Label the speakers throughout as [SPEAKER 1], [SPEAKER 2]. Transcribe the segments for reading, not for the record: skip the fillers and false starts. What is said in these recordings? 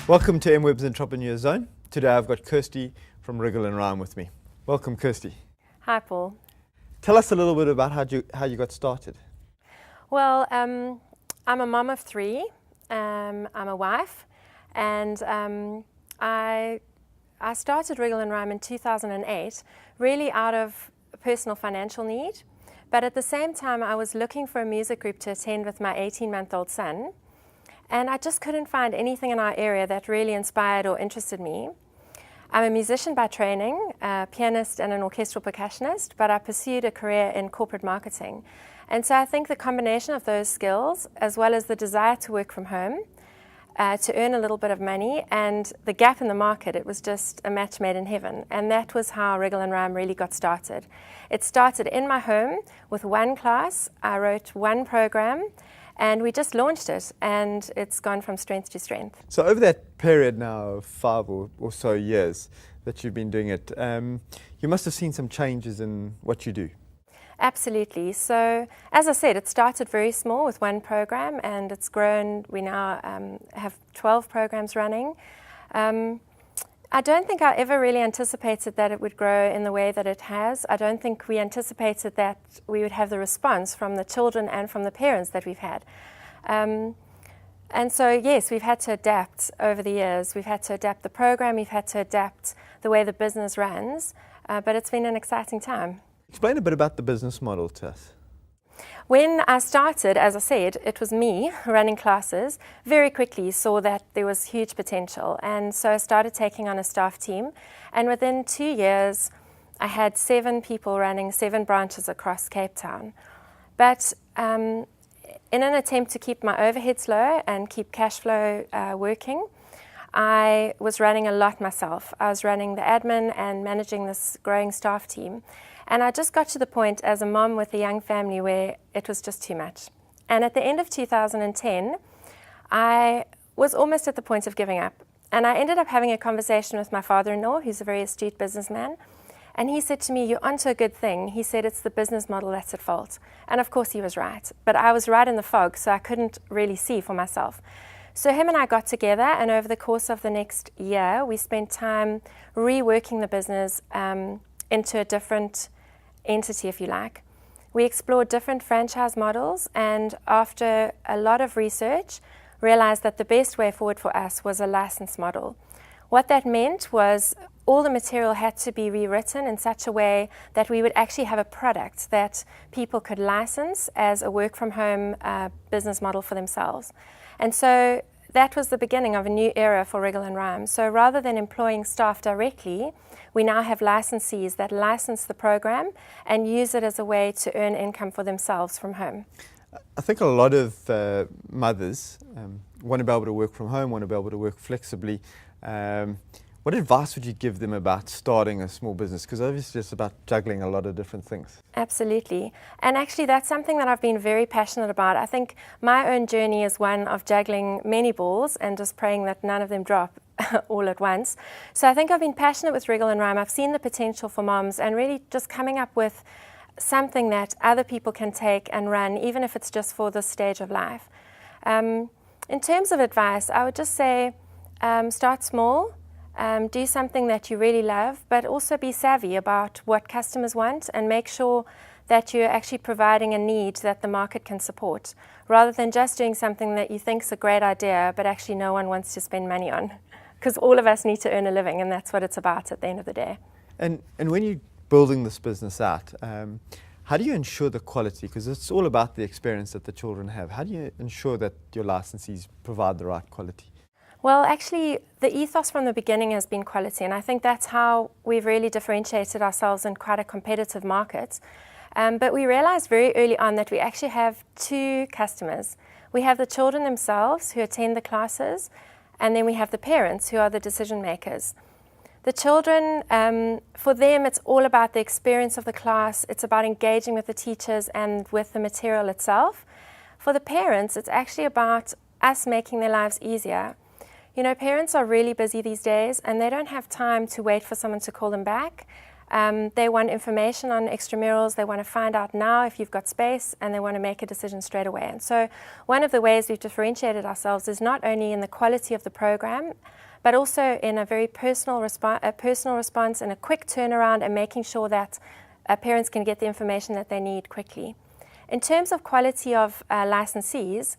[SPEAKER 1] Welcome to MWEB's Entrepreneur Zone. Today I've got Kirsty from Wriggle and Rhyme with me. Welcome, Kirsty.
[SPEAKER 2] Hi, Paul.
[SPEAKER 1] Tell us a little bit about how you got started.
[SPEAKER 2] Well, I'm a mum of three. I'm a wife, and I started Wriggle and Rhyme in 2008, really out of personal financial need. But at the same time, I was looking for a music group to attend with my 18-month-old son. And I just couldn't find anything in our area that really inspired or interested me. I'm a musician by training, a pianist and an orchestral percussionist, but I pursued a career in corporate marketing. And so I think the combination of those skills, as well as the desire to work from home, to earn a little bit of money, and the gap in the market, it was just a match made in heaven. And that was how Wriggle and Rhyme really got started. It started in my home with one class. I wrote one program, and we just launched it, and it's gone from strength to strength.
[SPEAKER 1] So over that period now of 5 or so years that you've been doing it, you must have seen some changes in what you do.
[SPEAKER 2] Absolutely. So as I said, it started very small with one program, and it's grown. We now have 12 programs running. I don't think I ever really anticipated that it would grow in the way that it has. I don't think we anticipated that we would have the response from the children and from the parents that we've had. And so, yes, we've had to adapt over the years. We've had to adapt the program, we've had to adapt the way the business runs, but it's been an exciting time.
[SPEAKER 1] Explain a bit about the business model to us.
[SPEAKER 2] When I started, as I said, it was me running classes. Very quickly saw that there was huge potential, and so I started taking on a staff team. And within 2 years, I had 7 people running 7 branches across Cape Town. But in an attempt to keep my overheads low and keep cash flow working, I was running a lot myself. I was running the admin and managing this growing staff team. And I just got to the point as a mom with a young family where it was just too much. And at the end of 2010, I was almost at the point of giving up. And I ended up having a conversation with my father-in-law, who's a very astute businessman. And he said to me, "You're onto a good thing." He said, "It's the business model that's at fault." And of course he was right. But I was right in the fog, so I couldn't really see for myself. So him and I got together, and over the course of the next year, we spent time reworking the business into a different entity, if you like. We explored different franchise models, and after a lot of research, realized that the best way forward for us was a license model. What that meant was all the material had to be rewritten in such a way that we would actually have a product that people could license as a work-from-home business model for themselves. And so that was the beginning of a new era for Wriggle and Rhyme. So rather than employing staff directly, we now have licensees that license the program and use it as a way to earn income for themselves from home.
[SPEAKER 1] I think a lot of mothers want to be able to work from home, want to be able to work flexibly. What advice would you give them about starting a small business? Because obviously it's about juggling a lot of different things.
[SPEAKER 2] Absolutely. And actually that's something that I've been very passionate about. I think my own journey is one of juggling many balls and just praying that none of them drop all at once. So I think I've been passionate with Wriggle and Rhyme. I've seen the potential for moms and really just coming up with something that other people can take and run, even if it's just for this stage of life. In terms of advice, I would just say start small. Do something that you really love, but also be savvy about what customers want and make sure that you're actually providing a need that the market can support, rather than just doing something that you think is a great idea, but actually no one wants to spend money on. Because all of us need to earn a living, and that's what it's about at the end of the day.
[SPEAKER 1] And when you're building this business out, how do you ensure the quality? Because it's all about the experience that the children have. How do you ensure that your licensees provide the right quality?
[SPEAKER 2] Well, actually, the ethos from the beginning has been quality, and I think that's how we've really differentiated ourselves in quite a competitive market. But we realized very early on that we actually have 2 customers. We have the children themselves who attend the classes, and then we have the parents who are the decision makers. The children, for them, it's all about the experience of the class. It's about engaging with the teachers and with the material itself. For the parents, it's actually about us making their lives easier. You know, parents are really busy these days and they don't have time to wait for someone to call them back. They want information on extramurals, they want to find out now if you've got space, and they want to make a decision straight away. And so one of the ways we've differentiated ourselves is not only in the quality of the program, but also in a very personal response and a quick turnaround, and making sure that parents can get the information that they need quickly. In terms of quality of licensees,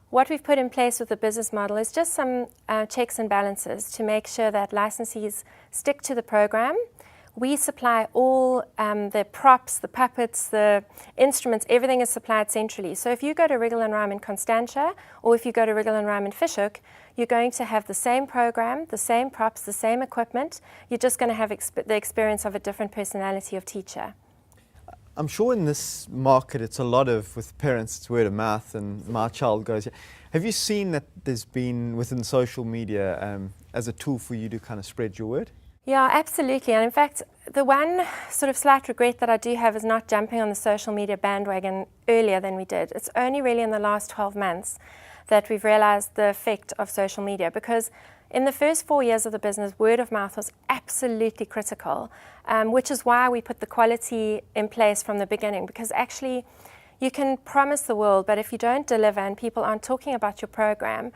[SPEAKER 2] what we've put in place with the business model is just some checks and balances to make sure that licensees stick to the program. We supply all the props, the puppets, the instruments, everything is supplied centrally. So if you go to Wriggle and Rhyme in Constantia, or if you go to Wriggle and Rhyme in Fishhook, you're going to have the same program, the same props, the same equipment. You're just going to have the experience of a different personality of teacher.
[SPEAKER 1] I'm sure in this market it's a lot of, with parents, it's word of mouth and my child goes here. Have you seen that there's been within social media as a tool for you to kind of spread your word?
[SPEAKER 2] Yeah, absolutely. And in fact, the one sort of slight regret that I do have is not jumping on the social media bandwagon earlier than we did. It's only really in the last 12 months that we've realized the effect of social media, because in the first 4 years of the business, word of mouth was absolutely critical, which is why we put the quality in place from the beginning, because actually you can promise the world, but if you don't deliver and people aren't talking about your program,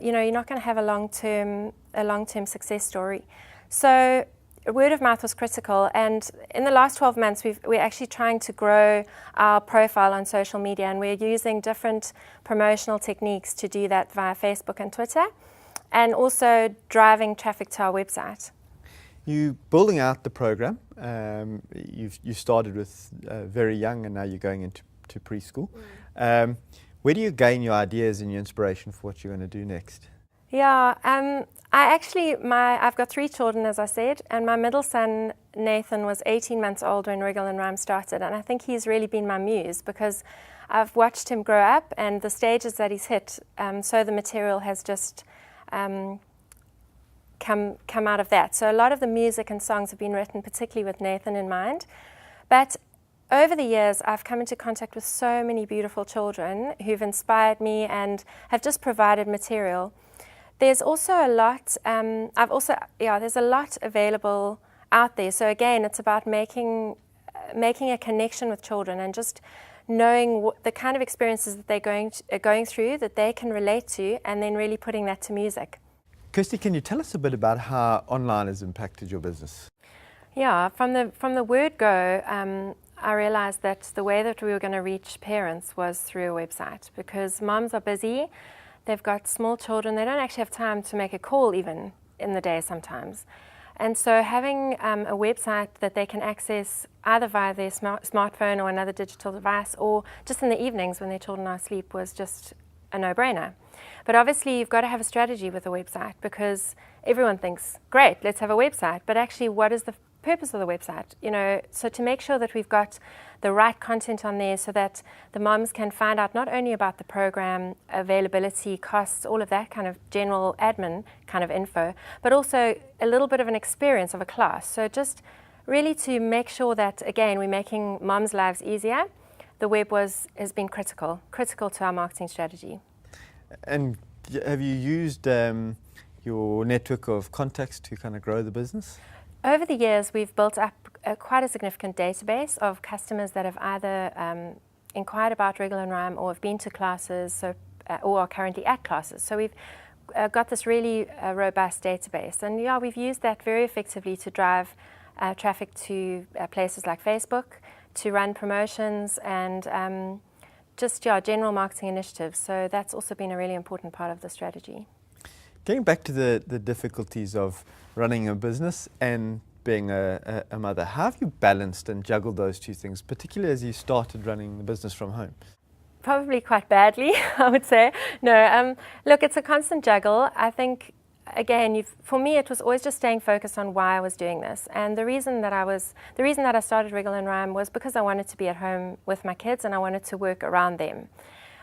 [SPEAKER 2] you're not going to have a long-term success story. So word of mouth was critical, and in the last 12 months we're actually trying to grow our profile on social media, and we're using different promotional techniques to do that via Facebook and Twitter, and also driving traffic to our website.
[SPEAKER 1] You building out the program, you started with very young and now you're going into preschool. Where do you gain your ideas and your inspiration for what you're going to do next?
[SPEAKER 2] Yeah, I've got 3 children, as I said, and my middle son, Nathan, was 18 months old when Wriggle and Rhyme started, and I think he's really been my muse, because I've watched him grow up and the stages that he's hit, so the material has just come out of that. So a lot of the music and songs have been written particularly with Nathan in mind, but over the years, I've come into contact with so many beautiful children who've inspired me and have just provided material. There's also a lot, there's a lot available out there. So again, it's about making a connection with children and just knowing the kind of experiences that they're going through that they can relate to, and then really putting that to music.
[SPEAKER 1] Kirsty, can you tell us a bit about how online has impacted your business?
[SPEAKER 2] Yeah, from the word go, I realized that the way that we were going to reach parents was through a website, because moms are busy. They've got small children. They don't actually have time to make a call even in the day sometimes. And so having a website that they can access either via their smartphone or another digital device, or just in the evenings when their children are asleep, was just a no-brainer. But obviously you've got to have a strategy with a website, because everyone thinks, great, let's have a website. But actually, what is the purpose of the website? So to make sure that we've got the right content on there so that the moms can find out not only about the program, availability, costs, all of that kind of general admin kind of info, but also a little bit of an experience of a class. So just really to make sure that, again, we're making moms' lives easier, the web has been critical to our marketing strategy. And
[SPEAKER 1] have you used your network of contacts to kind of grow the business?
[SPEAKER 2] Over the years, we've built up quite a significant database of customers that have either inquired about Wriggle and Rhyme or have been to classes, or are currently at classes. So we've got this really robust database. And yeah, we've used that very effectively to drive traffic to places like Facebook, to run promotions and general marketing initiatives. So that's also been a really important part of the strategy.
[SPEAKER 1] Getting back to the difficulties of running a business and being a mother, how have you balanced and juggled those two things, particularly as you started running the business from home?
[SPEAKER 2] Probably quite badly, I would say. No, look, it's a constant juggle. I think, again, for me, it was always just staying focused on why I was doing this. And the reason that I started Wriggle and Rhyme was because I wanted to be at home with my kids and I wanted to work around them.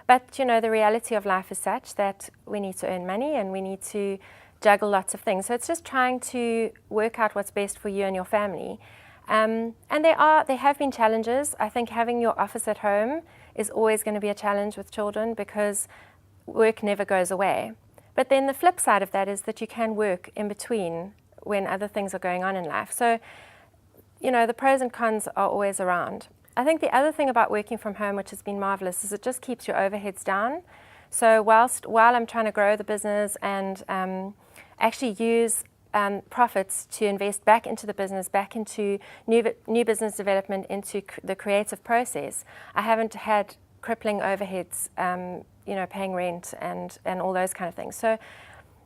[SPEAKER 2] But, the reality of life is such that we need to earn money and we need to juggle lots of things. So it's just trying to work out what's best for you and your family. And there have been challenges. I think having your office at home is always going to be a challenge with children because work never goes away. But then the flip side of that is that you can work in between when other things are going on in life. So the pros and cons are always around. I think the other thing about working from home, which has been marvelous, is it just keeps your overheads down. So while I'm trying to grow the business and actually use profits to invest back into the business, back into new business development, into the creative process, I haven't had crippling overheads, paying rent and all those kind of things. So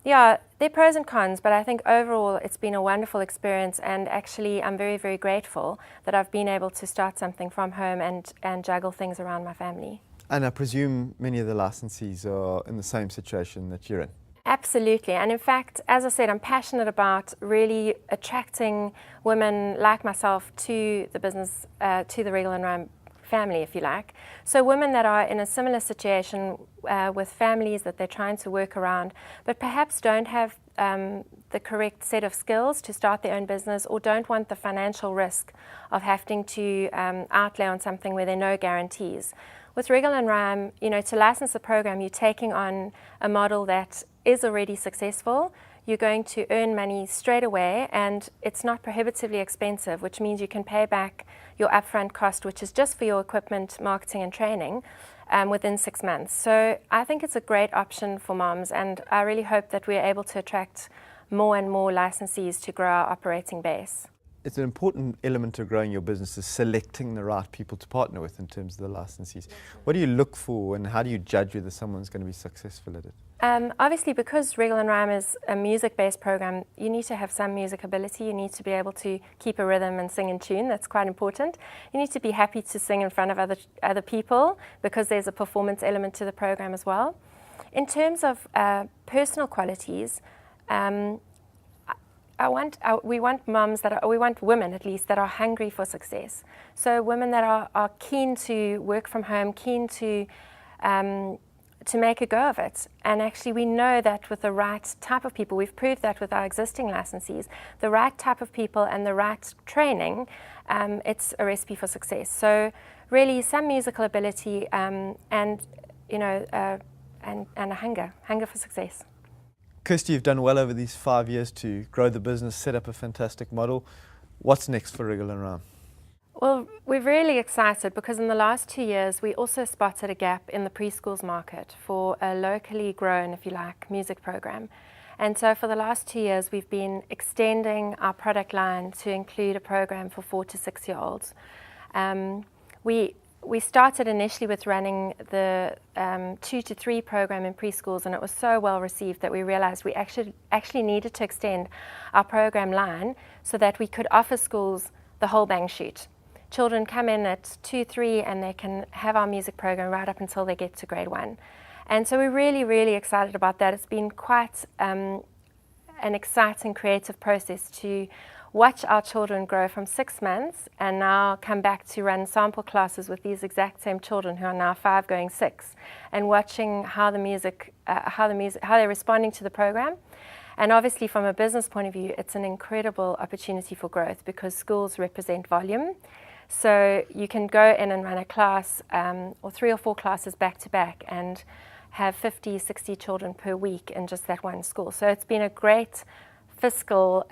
[SPEAKER 2] yeah, there are pros and cons, but I think overall it's been a wonderful experience, and actually I'm very, very grateful that I've been able to start something from home and juggle things around my family.
[SPEAKER 1] And I presume many of the licensees are in the same situation that you're in.
[SPEAKER 2] Absolutely, and in fact, as I said, I'm passionate about really attracting women like myself to the business, to the Wriggle and Rhyme family, if you like. So women that are in a similar situation with families that they're trying to work around, but perhaps don't have the correct set of skills to start their own business, or don't want the financial risk of having to outlay on something where there are no guarantees. With Wriggle and Rhyme, to license the program, you're taking on a model that is already successful. You're going to earn money straight away, and it's not prohibitively expensive, which means you can pay back your upfront cost, which is just for your equipment, marketing and training, within 6 months. So I think it's a great option for moms, and I really hope that we're able to attract more and more licensees to grow our operating base.
[SPEAKER 1] It's an important element of growing your business is selecting the right people to partner with in terms of the licensees. What do you look for, and how do you judge whether someone's going to be successful at it?
[SPEAKER 2] Obviously, because Wriggle and Rhyme is a music-based program, you need to have some music ability. You need to be able to keep a rhythm and sing in tune. That's quite important. You need to be happy to sing in front of other people, because there's a performance element to the program as well. In terms of personal qualities, we want women at least that are hungry for success. So women that are keen to work from home, keen to make a go of it. And actually we know that with the right type of people, we've proved that with our existing licensees, the right type of people and the right training, it's a recipe for success. So really some musical ability and a hunger for success.
[SPEAKER 1] Kirsty, you've done well over these 5 years to grow the business, set up a fantastic model. What's next for Wriggle and Rhyme?
[SPEAKER 2] Well, we're really excited because in the last 2 years we also spotted a gap in the preschools market for a locally grown, if you like, music program. And so for the last 2 years we've been extending our product line to include a program for 4 to 6 year olds. We started initially with running the 2 to 3 program in preschools, and it was so well received that we realized we actually needed to extend our program line so that we could offer schools the whole bang shoot. Children come in at 2, 3 and they can have our music program right up until they get to grade 1. And so we're really, really excited about that. It's been quite an exciting creative process to watch our children grow from 6 months and now come back to run sample classes with these exact same children who are now 5 going 6, and watching how they're responding to the program. And obviously from a business point of view, it's an incredible opportunity for growth because schools represent volume. So you can go in and run a class or 3 or 4 classes back to back and have 50, 60 children per week in just that one school. So it's been a great fiscal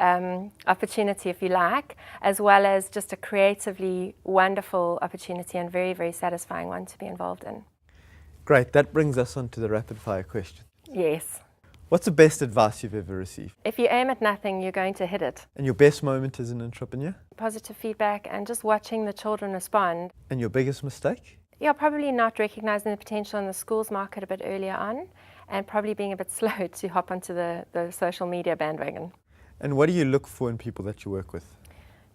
[SPEAKER 2] opportunity, if you like, as well as just a creatively wonderful opportunity and very, very satisfying one to be involved in.
[SPEAKER 1] Great, that brings us on to the rapid fire question.
[SPEAKER 2] Yes.
[SPEAKER 1] What's the best advice you've ever received?
[SPEAKER 2] If you aim at nothing, you're going to hit it.
[SPEAKER 1] And your best moment as an entrepreneur?
[SPEAKER 2] Positive feedback and just watching the children respond.
[SPEAKER 1] And your biggest mistake?
[SPEAKER 2] Yeah, probably not recognizing the potential in the schools market a bit earlier on, and probably being a bit slow to hop onto the social media bandwagon.
[SPEAKER 1] And what do you look for in people that you work with?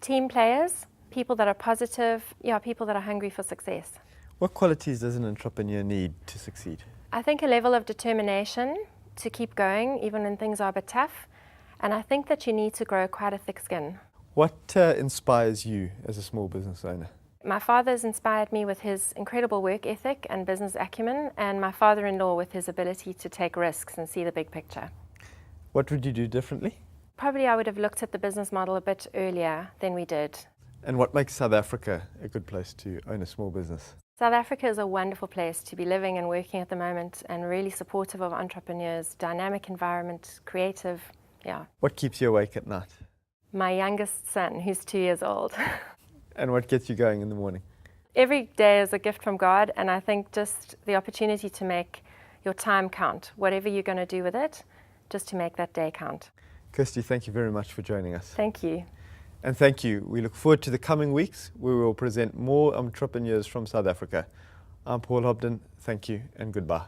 [SPEAKER 2] Team players, people that are positive, people that are hungry for success.
[SPEAKER 1] What qualities does an entrepreneur need to succeed?
[SPEAKER 2] I think a level of determination to keep going even when things are a bit tough, and I think that you need to grow quite a thick skin.
[SPEAKER 1] What inspires you as a small business owner?
[SPEAKER 2] My father's inspired me with his incredible work ethic and business acumen, and my father-in-law with his ability to take risks and see the big picture.
[SPEAKER 1] What would you do differently?
[SPEAKER 2] Probably I would have looked at the business model a bit earlier than we did.
[SPEAKER 1] And what makes South Africa a good place to own a small business?
[SPEAKER 2] South Africa is a wonderful place to be living and working at the moment, and really supportive of entrepreneurs, dynamic environment, creative,
[SPEAKER 1] What keeps you awake at night?
[SPEAKER 2] My youngest son, who's 2 years old.
[SPEAKER 1] And what gets you going in the morning?
[SPEAKER 2] Every day is a gift from God, and I think just the opportunity to make your time count, whatever you're going to do with it, just to make that day count.
[SPEAKER 1] Kirsty, thank you very much for joining us.
[SPEAKER 2] Thank you.
[SPEAKER 1] And thank you. We look forward to the coming weeks where we will present more entrepreneurs from South Africa. I'm Paul Hobden. Thank you and goodbye.